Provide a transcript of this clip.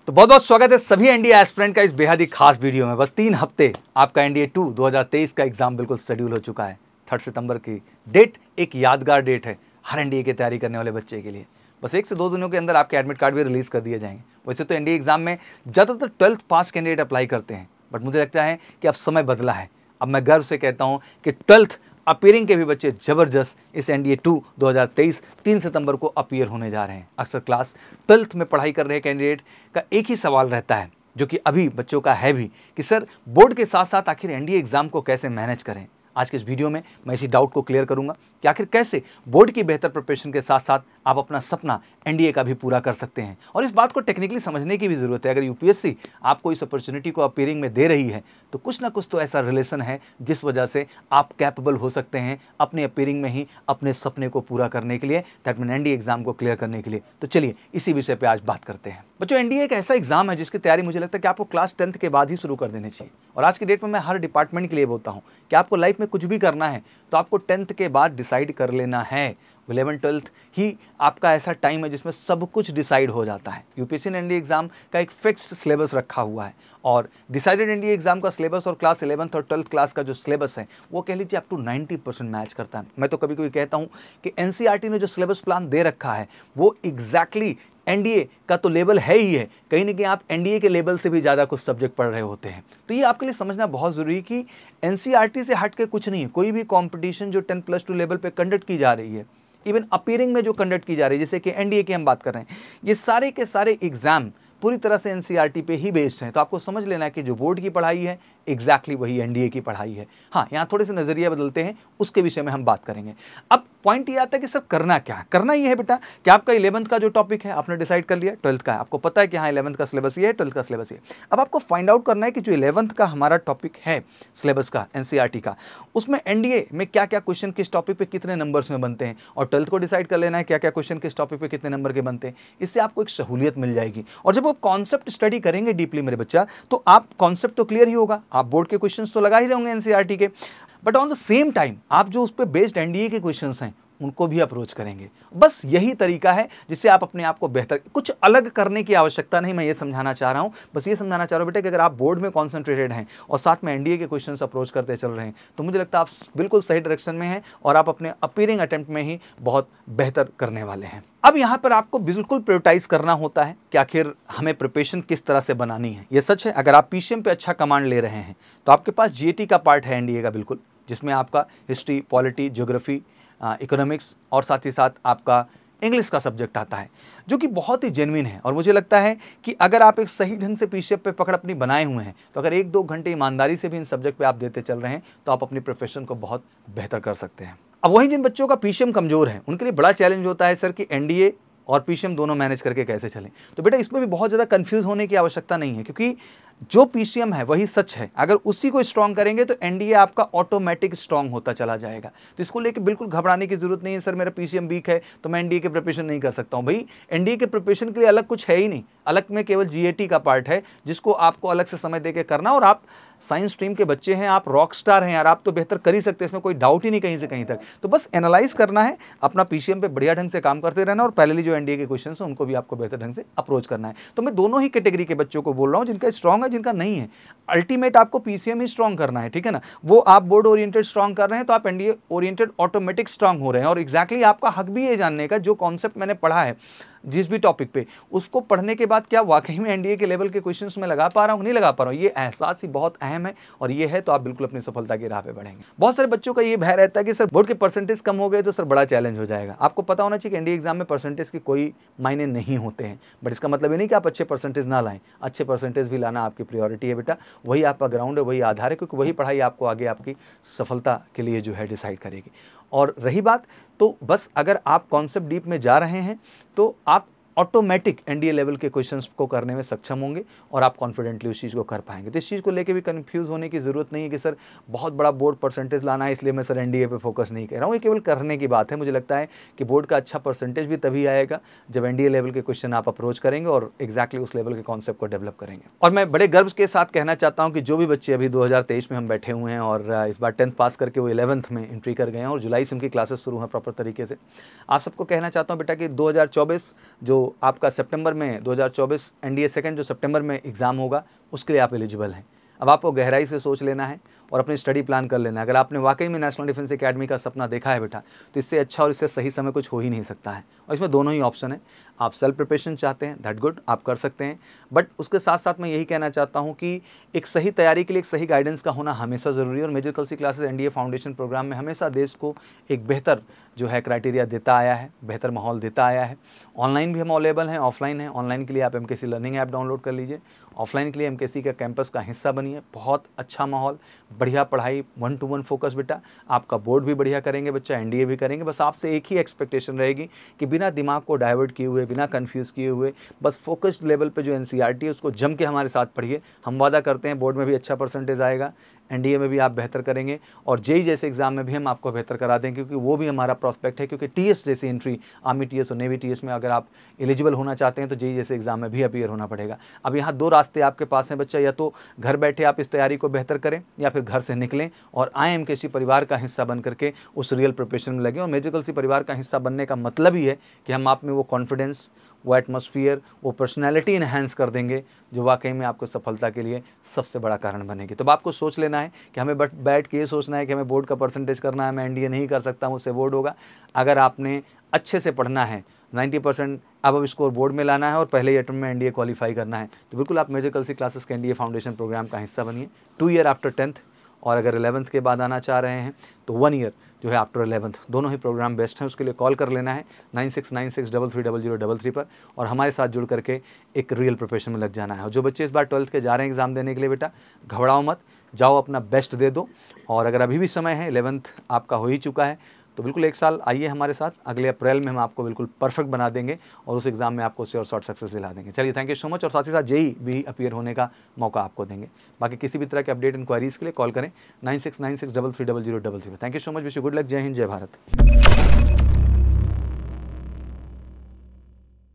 तो बहुत बहुत स्वागत है सभी एनडीए एस्पिरेंट का इस बेहद ही खास वीडियो में। बस 3 हफ्ते आपका एनडीए 2 2023 का एग्जाम बिल्कुल शेड्यूल हो चुका है। 3 सितंबर की डेट एक यादगार डेट है हर एनडीए की तैयारी करने वाले बच्चे के लिए। बस 1 से 2 दिनों के अंदर आपके एडमिट कार्ड भी रिलीज कर दिए जाएंगे। वैसे तो एनडीए एग्जाम में ज़्यादातर 12th पास कैंडिडेट अप्लाई करते हैं, बट मुझे लगता है कि अब समय बदला है। अब मैं गर्व से कहता हूँ कि 12th अपीयरिंग के भी बच्चे जबरदस्त इस एनडीए 2 2023 3 सितंबर को अपीयर होने जा रहे हैं। अक्सर क्लास 12th में पढ़ाई कर रहे कैंडिडेट का एक ही सवाल रहता है, जो कि अभी बच्चों का है भी, कि सर बोर्ड के साथ साथ आखिर एनडीए एग्जाम को कैसे मैनेज करें। आज के इस वीडियो में मैं इसी डाउट को क्लियर करूंगा कि आखिर कैसे बोर्ड की बेहतर प्रिपरेशन के साथ साथ आप अपना सपना एनडीए का भी पूरा कर सकते हैं। और इस बात को टेक्निकली समझने की भी जरूरत है। अगर यूपीएससी आपको इस अपॉर्चुनिटी को अपीयरिंग में दे रही है तो कुछ ना कुछ तो ऐसा रिलेशन है जिस वजह से आप कैपेबल हो सकते हैं अपने अपीयरिंग में ही अपने सपने को पूरा करने के लिए, दैट मीन एनडीए एग्जाम को क्लियर करने के लिए। तो चलिए इसी विषय पर आज बात करते हैं। बच्चों, एनडीए एक ऐसा एग्जाम है जिसकी तैयारी मुझे लगता है कि आपको क्लास 10th के बाद ही शुरू कर देनी चाहिए। और आज की डेट में मैं हर डिपार्टमेंट के लिए बोलता हूँ कि आपको लाइफ में कुछ भी करना है तो आपको 10th के बाद डिसाइड कर लेना है। 11th 12th ही आपका ऐसा टाइम है जिसमें सब कुछ डिसाइड हो जाता है। यूपीएससी ने एनडीए एग्जाम का एक फिक्स्ड सिलेबस रखा हुआ है और डिसाइडेड एनडीए एग्जाम का सिलेबस और क्लास 11th और 12th क्लास का जो सिलेबस है वो कह लीजिए अप टू 90% मैच करता है। मैं तो कभी कभी कहता हूँ कि एनसीईआरटी ने जो सिलेबस प्लान दे रखा है वो एग्जैक्टली एनडीए का तो लेवल है ही है, कहीं ना कहीं आप एनडीए के लेवल से भी ज़्यादा कुछ सब्जेक्ट पढ़ रहे होते हैं। तो ये आपके लिए समझना बहुत ज़रूरी है कि एनसीईआरटी से हट के कुछ नहीं है। कोई भी कंपटीशन जो 10+2 लेवल पे कंडक्ट की जा रही है, इवन अपीयरिंग में जो कंडक्ट की जा रही है, जैसे कि एनडीए की हम बात कर रहे हैं, ये सारे के सारे एग्जाम पूरी तरह से एनसीईआरटी पे ही बेस्ड हैं। तो आपको समझ लेना है कि जो बोर्ड की पढ़ाई है एग्जैक्टली वही एनडीए की पढ़ाई है। हाँ, यहाँ थोड़े से नज़रिया बदलते हैं, उसके विषय में हम बात करेंगे। अब पॉइंट ये आता है कि सर करना क्या है। करना ये है बेटा कि आपका 11th का जो टॉपिक है आपने डिसाइड कर लिया, 12th का है आपको पता है कि हाँ 11th का सिलेबस ये है, 12th का सिलेबस ये है। अब आपको फाइंड आउट करना है कि जो 11th का हमारा टॉपिक है सिलेबस का एनसीईआरटी का, उसमें एनडीए में क्या क्या क्वेश्चन किस टॉपिक पे कितने नंबर्स में बनते हैं, और 12th को डिसाइड कर लेना है क्या क्या क्वेश्चन किस टॉपिक पे कितने नंबर के बनते हैं। इससे आपको एक सहूलियत मिल जाएगी। और जब आप कॉन्सेप्ट स्टडी करेंगे डीपली मेरे बच्चा, तो आप कॉन्सेप्ट तो क्लियर ही होगा, आप बोर्ड के क्वेश्चंस तो लगा ही रहोगे एनसीईआरटी के, but on the same time आप जो उस पर बेस्ड एनडीए के क्वेश्चंस हैं उनको भी अप्रोच करेंगे। बस यही तरीका है जिससे आप अपने आप को बेहतर, कुछ अलग करने की आवश्यकता नहीं। मैं ये समझाना चाह रहा हूँ, बस ये समझाना चाह रहा हूँ बेटा कि अगर आप बोर्ड में कॉन्सेंट्रेटेड हैं और साथ में एनडीए के क्वेश्चंस अप्रोच करते चल रहे हैं तो मुझे लगता है आप बिल्कुल सही डायरेक्शन में हैं और आप अपने अपीयरिंग अटेम्प्ट में ही बहुत बेहतर करने वाले हैं। अब यहाँ पर आपको बिल्कुल प्रायोरिटाइज करना होता है कि आखिर हमें प्रिपरेशन किस तरह से बनानी है। ये सच है, अगर आप पीसीएम पे अच्छा कमांड ले रहे हैं तो आपके पास जीएटी का पार्ट है एनडीए का बिल्कुल, जिसमें आपका हिस्ट्री, पॉलिटी, ज्योग्राफी, इकोनॉमिक्स और साथ ही साथ आपका इंग्लिश का सब्जेक्ट आता है, जो कि बहुत ही जेन्युइन है। और मुझे लगता है कि अगर आप एक सही ढंग से पीसीएम पे पकड़ अपनी बनाए हुए हैं तो अगर 1-2 घंटे ईमानदारी से भी इन सब्जेक्ट पे आप देते चल रहे हैं तो आप अपनी प्रोफेशन को बहुत बेहतर कर सकते हैं। अब वहीं जिन बच्चों का पीसीएम कमजोर है उनके लिए बड़ा चैलेंज होता है सर कि एनडीए और पीसीएम दोनों मैनेज करके कैसे चलें। तो बेटा इसमें भी बहुत ज़्यादा कंफ्यूज होने की आवश्यकता नहीं है, क्योंकि जो पीसीएम है वही सच है। अगर उसी को स्ट्रॉन्ग करेंगे तो एनडीए आपका ऑटोमेटिक स्ट्रॉन्ग होता चला जाएगा। तो इसको लेके बिल्कुल घबराने की जरूरत नहीं है सर मेरा पीसीएम वीक है तो मैं एनडीए के प्रिपरेशन नहीं कर सकता हूँ। भाई एनडीए के प्रिपरेशन के लिए अलग कुछ है ही नहीं, अलग में केवल जीएटी का पार्ट है जिसको आपको अलग से समय देके करना। और आप साइंस स्ट्रीम के बच्चे हैं, आप रॉक स्टार हैं यार, आप तो बेहतर कर ही सकते हैं, इसमें कोई डाउट ही नहीं कहीं से कहीं तक। तो बस एनालाइज करना है, अपना पीसीएम पे बढ़िया ढंग से काम करते रहना और पहले जो एनडीए के क्वेश्चन हैं उनको भी आपको बेहतर ढंग से अप्रोच करना है। तो मैं दोनों ही कैटेगरी के बच्चों को बोल रहा हूँ, जिनका स्ट्रॉन्ग है जिनका नहीं है। अल्टीमेट आपको पीसीएम ही स्ट्रॉन्ग करना है, ठीक है ना। वो आप बोर्ड ओरिएंटेड स्ट्रॉन्ग कर रहे हैं तो आप एनडीए ओरिएंटेड ऑटोमेटिक स्ट्रॉन्ग हो रहे हैं। और एग्जैक्टली आपका हक भी ये जानने का जो कॉन्सेप्ट मैंने पढ़ा है जिस भी टॉपिक पे, उसको पढ़ने के बाद क्या वाकई में एनडीए के लेवल के क्वेश्चंस में लगा पा रहा हूँ नहीं लगा पा रहा हूँ, ये एहसास ही बहुत अहम है। और ये है तो आप बिल्कुल अपनी सफलता की राह पे बढ़ेंगे। बहुत सारे बच्चों का ये भय रहता है कि सर बोर्ड के परसेंटेज कम हो गए तो सर बड़ा चैलेंज हो जाएगा। आपको पता होना चाहिए कि एनडीए एग्जाम में परसेंटेज के कोई मायने नहीं होते हैं, बट इसका मतलब ये नहीं कि आप अच्छे परसेंटेज ना लाएं। अच्छे परसेंटेज भी लाना आपकी प्रायोरिटी है बेटा, वही आपका ग्राउंड है, वही आधार है, क्योंकि वही पढ़ाई आपको आगे आपकी सफलता के लिए जो है डिसाइड करेगी। और रही बात, तो बस अगर आप कॉन्सेप्ट डीप में जा रहे हैं तो आप ऑटोमेटिक एनडीए लेवल के क्वेश्चंस को करने में सक्षम होंगे और आप कॉन्फिडेंटली उस चीज़ को कर पाएंगे। तो इस चीज़ को लेके भी कंफ्यूज होने की ज़रूरत नहीं है कि सर बहुत बड़ा बोर्ड परसेंटेज लाना है इसलिए मैं सर एनडीए पे फोकस नहीं कर रहा हूँ। ये केवल करने की बात है। मुझे लगता है कि बोर्ड का अच्छा परसेंटेज भी तभी आएगा जब एनडीए लेवल के क्वेश्चन आप अप्रोच करेंगे और एक्जैक्टली उस लेवल के कॉन्सेप्ट को डेवलप करेंगे। और मैं बड़े गर्व के साथ कहना चाहता हूँ कि जो भी बच्चे अभी 2023 में हम बैठे हुए हैं और इस बार 10th पास करके वो 11th में एंट्री कर गए हैं और जुलाई से उनकी क्लासेस शुरू हैं प्रॉपर तरीके से, आप सबको कहना चाहता हूँ बेटा कि 2024 जो तो आपका सितंबर में 2024 एनडीए सेकंड जो सितंबर में एग्ज़ाम होगा उसके लिए आप एलिजिबल हैं। अब आपको गहराई से सोच लेना है और अपनी स्टडी प्लान कर लेना है। अगर आपने वाकई में नेशनल डिफेंस एकेडमी का सपना देखा है बेटा, तो इससे अच्छा और इससे सही समय कुछ हो ही नहीं सकता है। और इसमें दोनों ही ऑप्शन है। आप सेल्फ प्रिपरेशन चाहते हैं, दैट गुड, आप कर सकते हैं, बट उसके साथ साथ मैं यही कहना चाहता हूँ कि एक सही तैयारी के लिए एक सही गाइडेंस का होना हमेशा ज़रूरी है। और मेजर कल सी क्लासेस एनडीए फाउंडेशन प्रोग्राम में हमेशा देश को एक बेहतर जो है क्राइटेरिया देता आया है, बेहतर माहौल देता आया है। ऑनलाइन भी हम अवेलेबल हैं, ऑफलाइन है। ऑनलाइन के लिए आप एमकेसी लर्निंग ऐप डाउनलोड कर लीजिए, ऑफलाइन के लिए एमकेसी का कैंपस का हिस्सा बनिए। बहुत अच्छा माहौल, बढ़िया पढ़ाई, 1-to-1 फोकस बेटा। आपका बोर्ड भी बढ़िया करेंगे बच्चा, एनडीए भी करेंगे। बस आपसे एक ही एक्सपेक्टेशन रहेगी कि बिना दिमाग को डाइवर्ट किए हुए, बिना कंफ्यूज किए हुए, बस फोकस्ड लेवल पे जो एनसीईआरटी है उसको जम के हमारे साथ पढ़िए। हम वादा करते हैं बोर्ड में भी अच्छा परसेंटेज आएगा, एनडीए में भी आप बेहतर करेंगे और जेई जैसे एग्जाम में भी हम आपको बेहतर करा देंगे, क्योंकि वो भी हमारा प्रॉस्पेक्ट है। क्योंकि टीएस जैसी एंट्री, आर्मी टीएस और नेवी टीएस में अगर आप एलिजिबल होना चाहते हैं तो जेई जैसे एग्जाम में भी अपीयर होना पड़ेगा। अब यहाँ 2 रास्ते आपके पास हैं बच्चा, या तो घर बैठे आप इस तैयारी को बेहतर करें या फिर घर से निकलें और आए एमकेसी परिवार का हिस्सा बन करके उस रियल प्रिपरेशन में लगे। और मेजर कल सी परिवार का हिस्सा बनने का मतलब ही है कि हम आप में वो कॉन्फिडेंस, वो एटमॉस्फेयर, वो पर्सनैलिटी इन्हेंस कर देंगे जो वाकई में आपको सफलता के लिए सबसे बड़ा कारण बनेगी। तो आपको सोच लेना है कि हमें बैठ के ये सोचना है कि हमें बोर्ड का परसेंटेज करना है, मैं एनडीए नहीं कर सकता, मुझसे बोर्ड होगा। अगर आपने अच्छे से पढ़ना है, 90% अब स्कोर बोर्ड में लाना है और पहले ही अटेम्प्ट में एनडीए क्वालिफाई करना है, तो बिल्कुल आप मेजर कल सी क्लासेस के एनडीए फाउंडेशन प्रोग्राम का हिस्सा बनिए। 2 ईयर आफ्टर 10th, और अगर 11th के बाद आना चाह रहे हैं तो 1 ईयर जो है आफ्टर 11th। दोनों ही प्रोग्राम बेस्ट हैं। उसके लिए कॉल कर लेना है 9696330033 पर और हमारे साथ जुड़ करके एक रियल प्रिपरेशन में लग जाना है। और जो बच्चे इस बार 12th के जा रहे हैं एग्ज़ाम देने के लिए बेटा, घबराओ मत, जाओ अपना बेस्ट दे दो। और अगर अभी भी समय है, 11th आपका हो ही चुका है, तो बिल्कुल एक साल आइए हमारे साथ। अगले अप्रैल में हम आपको बिल्कुल परफेक्ट बना देंगे और उस एग्ज़ाम में आपको श्योर शॉर्ट सक्सेस दिला देंगे। चलिए, थैंक यू सो मच। और साथ ही साथ जेई भी अपीयर होने का मौका आपको देंगे। बाकी किसी भी तरह के अपडेट इंक्वायरीज़ के लिए कॉल करें 9696330033 पर। Thank you so much, wish you good luck. जय हिंद, जय भारत।